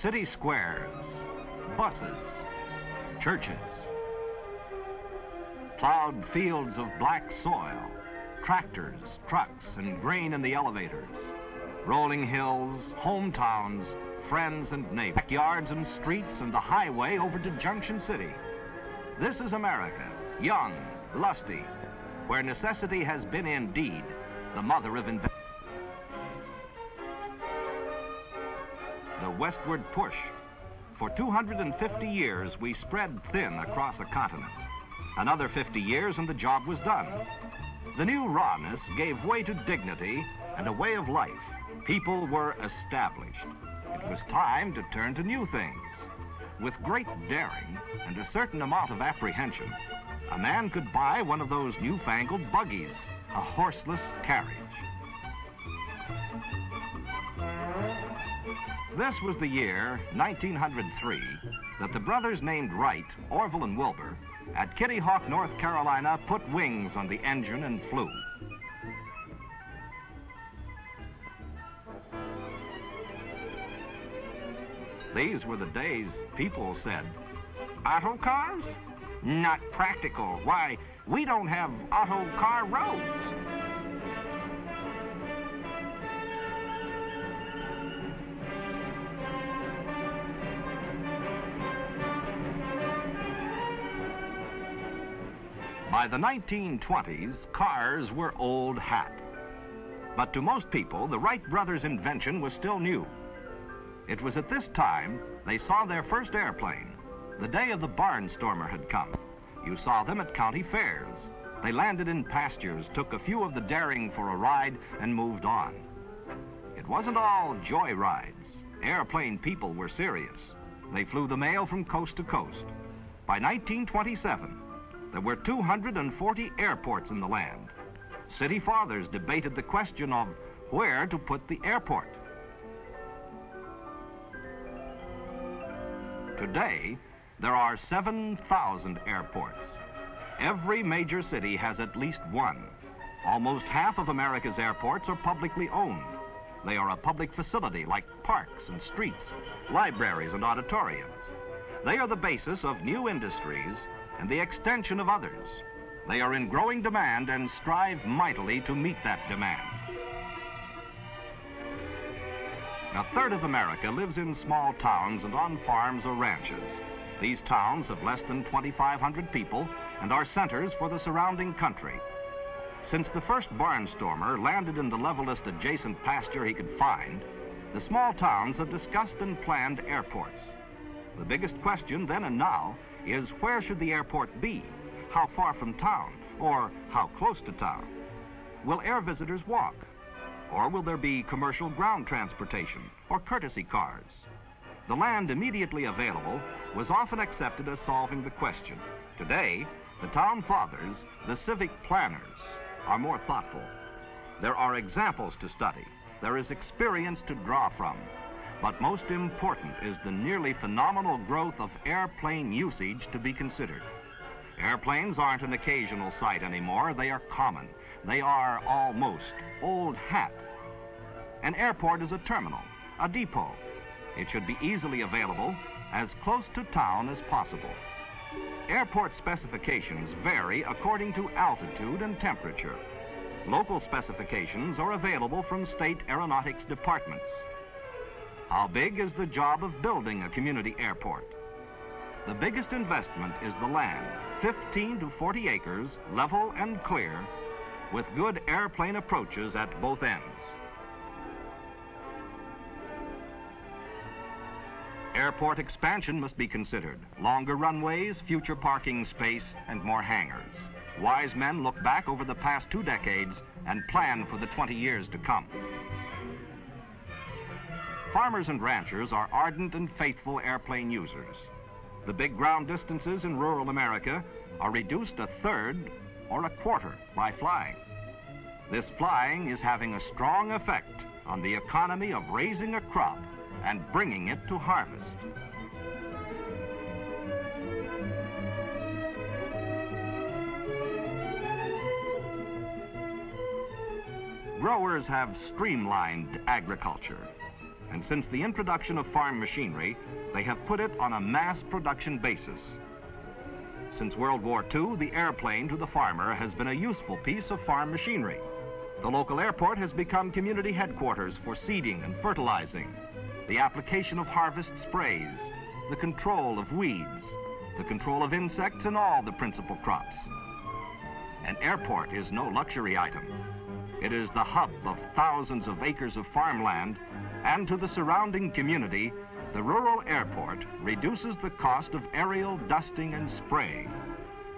City squares, buses, churches, plowed fields of black soil, tractors, trucks, and grain in the elevators, rolling hills, hometowns, friends and neighbors, backyards and streets, and the highway over to Junction City. This is America, young, lusty, where necessity has been indeed the mother of invention. The westward push. For 250 years, we spread thin across a continent. Another 50 years and the job was done. The new rawness gave way to dignity and a way of life. People were established. It was time to turn to new things. With great daring and a certain amount of apprehension, a man could buy one of those newfangled buggies, a horseless carriage. This was the year, 1903, that the brothers named Wright, Orville and Wilbur, at Kitty Hawk, North Carolina, put wings on the engine and flew. These were the days people said, "Auto cars? Not practical. Why, we don't have auto car roads." By the 1920s, cars were old hat. But to most people, the Wright brothers' invention was still new. It was at this time they saw their first airplane. The day of the barnstormer had come. You saw them at county fairs. They landed in pastures, took a few of the daring for a ride, and moved on. It wasn't all joy rides. Airplane people were serious. They flew the mail from coast to coast. By 1927, there were 240 airports in the land. City fathers debated the question of where to put the airport. Today, there are 7,000 airports. Every major city has at least one. Almost half of America's airports are publicly owned. They are a public facility like parks and streets, libraries and auditoriums. They are the basis of new industries and the extension of others. They are in growing demand and strive mightily to meet that demand. A third of America lives in small towns and on farms or ranches. These towns have less than 2,500 people and are centers for the surrounding country. Since the first barnstormer landed in the levelest adjacent pasture he could find, the small towns have discussed and planned airports. The biggest question then and now is where should the airport be? How far from town? Or how close to town? Will air visitors walk? Or will there be commercial ground transportation or courtesy cars? The land immediately available was often accepted as solving the question. Today, the town fathers, the civic planners, are more thoughtful. There are examples to study. There is experience to draw from. But most important is the nearly phenomenal growth of airplane usage to be considered. Airplanes aren't an occasional sight anymore. They are common. They are almost old hat. An airport is a terminal, a depot. It should be easily available, as close to town as possible. Airport specifications vary according to altitude and temperature. Local specifications are available from state aeronautics departments. How big is the job of building a community airport? The biggest investment is the land, 15 to 40 acres, level and clear, with good airplane approaches at both ends. Airport expansion must be considered. Longer runways, future parking space, and more hangars. Wise men look back over the past 2 decades and plan for the 20 years to come. Farmers and ranchers are ardent and faithful airplane users. The big ground distances in rural America are reduced a third or a quarter by flying. This flying is having a strong effect on the economy of raising a crop and bringing it to harvest. Growers have streamlined agriculture, And since the introduction of farm machinery, they have put it on a mass production basis. Since World War II, the airplane to the farmer has been a useful piece of farm machinery. The local airport has become community headquarters for seeding and fertilizing, the application of harvest sprays, the control of weeds, the control of insects and all the principal crops. An airport is no luxury item. It is the hub of thousands of acres of farmland, and to the surrounding community, the rural airport reduces the cost of aerial dusting and spraying.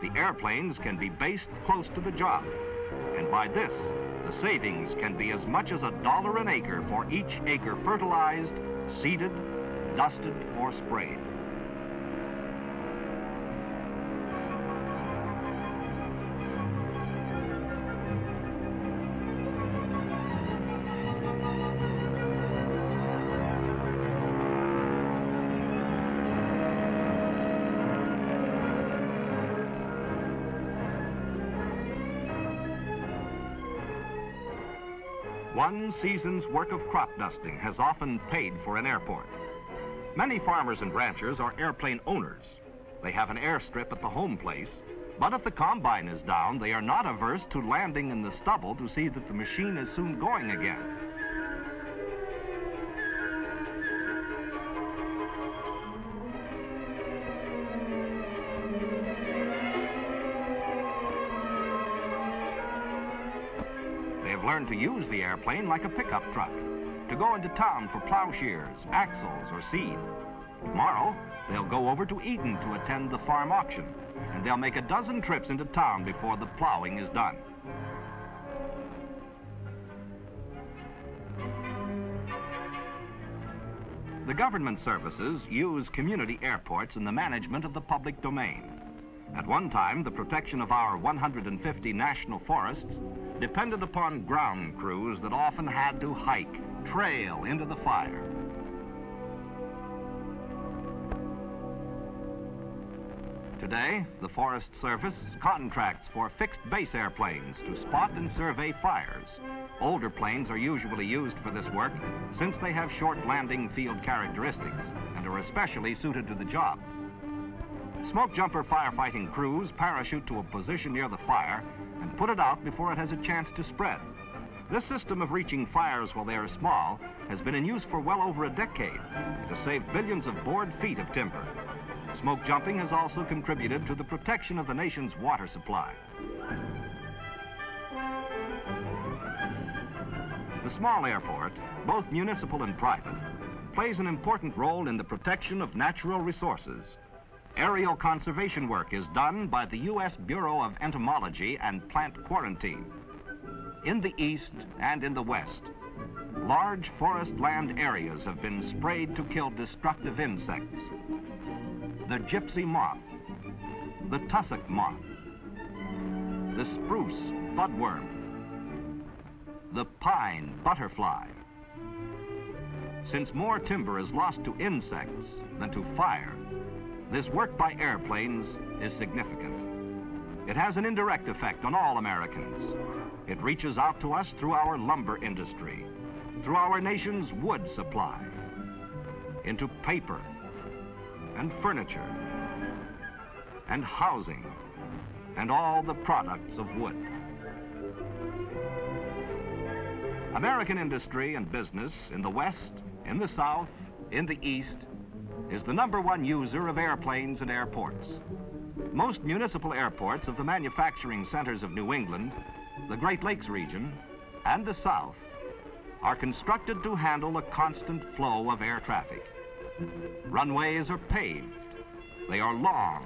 The airplanes can be based close to the job, and by this, the savings can be as much as $1 an acre for each acre fertilized, seeded, dusted, or sprayed. One season's work of crop dusting has often paid for an airport. Many farmers and ranchers are airplane owners. They have an airstrip at the home place, but if the combine is down, they are not averse to landing in the stubble to see that the machine is soon going again. Learn to use the airplane like a pickup truck, to go into town for plowshares, axles, or seed. Tomorrow, they'll go over to Eden to attend the farm auction, and they'll make a dozen trips into town before the plowing is done. The government services use community airports in the management of the public domain. At one time, the protection of our 150 national forests depended upon ground crews that often had to hike, trail into the fire. Today, the Forest Service contracts for fixed base airplanes to spot and survey fires. Older planes are usually used for this work since they have short landing field characteristics and are especially suited to the job. Smoke jumper firefighting crews parachute to a position near the fire and put it out before it has a chance to spread. This system of reaching fires while they are small has been in use for well over a decade. It has saved billions of board feet of timber. Smoke jumping has also contributed to the protection of the nation's water supply. The small airport, both municipal and private, plays an important role in the protection of natural resources. Aerial conservation work is done by the U.S. Bureau of Entomology and Plant Quarantine. In the east and in the west, large forest land areas have been sprayed to kill destructive insects. The gypsy moth, the tussock moth, the spruce budworm, the pine butterfly. Since more timber is lost to insects than to fire, this work by airplanes is significant. It has an indirect effect on all Americans. It reaches out to us through our lumber industry, through our nation's wood supply, into paper and furniture and housing and all the products of wood. American industry and business in the West, in the South, in the East, is the #1 user of airplanes and airports. Most municipal airports of the manufacturing centers of New England, the Great Lakes region, and the South are constructed to handle a constant flow of air traffic. Runways are paved, they are long,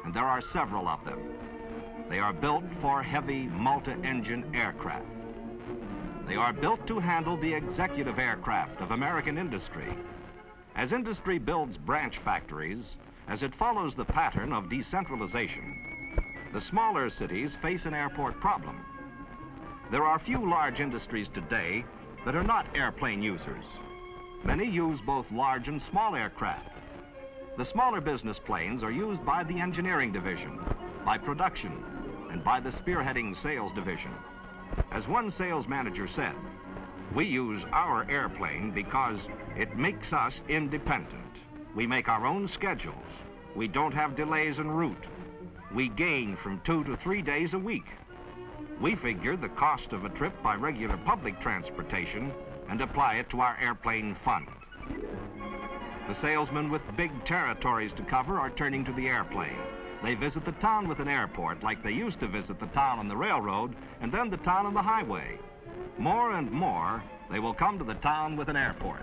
and there are several of them. They are built for heavy multi-engine aircraft. They are built to handle the executive aircraft of American industry. As industry builds branch factories, as it follows the pattern of decentralization, the smaller cities face an airport problem. There are few large industries today that are not airplane users. Many use both large and small aircraft. The smaller business planes are used by the engineering division, by production, and by the spearheading sales division. As one sales manager said, We use our airplane because it makes us independent. We make our own schedules. We don't have delays en route. We gain from 2 to 3 days a week. We figure the cost of a trip by regular public transportation and apply it to our airplane fund. The salesmen with big territories to cover are turning to the airplane. They visit the town with an airport like they used to visit the town on the railroad and then the town on the highway. More and more, they will come to the town with an airport.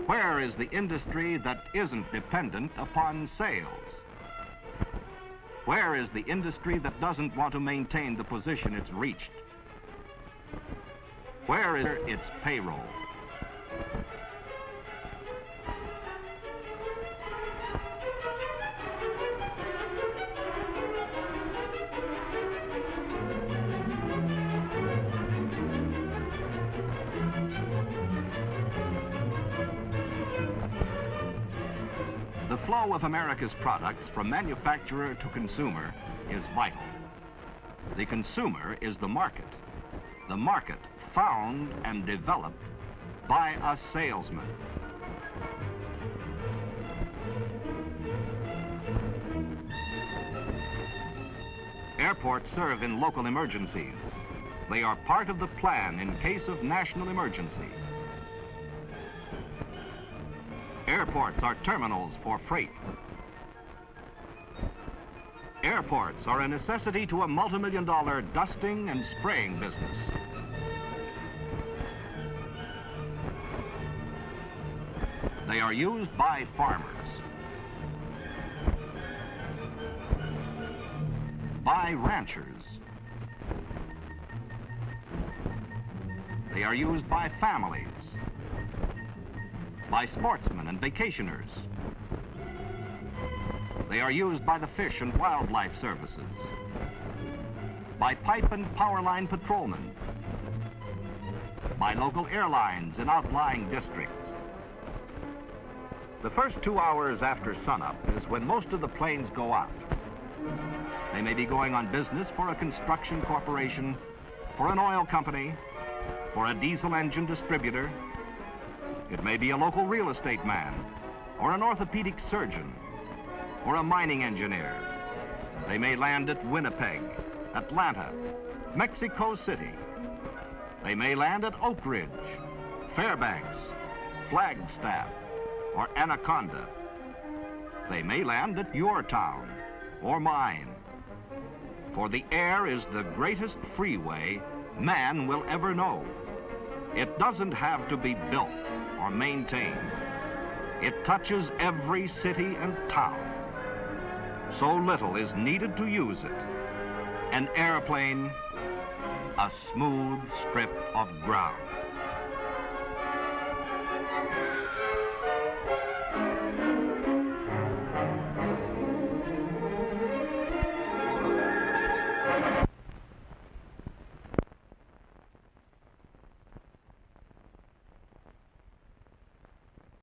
Where is the industry that isn't dependent upon sales? Where is the industry that doesn't want to maintain the position it's reached? Where is its payroll? The flow of America's products from manufacturer to consumer is vital. The consumer is the market. The market found and developed by a salesman. Airports serve in local emergencies. They are part of the plan in case of national emergency. Airports are terminals for freight. Airports are a necessity to a multi-million-dollar dusting and spraying business. They are used by farmers, by ranchers. They are used by families, by sportsmen and vacationers. They are used by the Fish and Wildlife Services, by pipe and power line patrolmen, by local airlines in outlying districts. The first 2 hours after sunup is when most of the planes go out. They may be going on business for a construction corporation, for an oil company, for a diesel engine distributor. It may be a local real estate man, or an orthopedic surgeon, or a mining engineer. They may land at Winnipeg, Atlanta, Mexico City. They may land at Oak Ridge, Fairbanks, Flagstaff, or Anaconda. They may land at your town or mine. For the air is the greatest freeway man will ever know. It doesn't have to be built or maintained. It touches every city and town. So little is needed to use it. An airplane, a smooth strip of ground.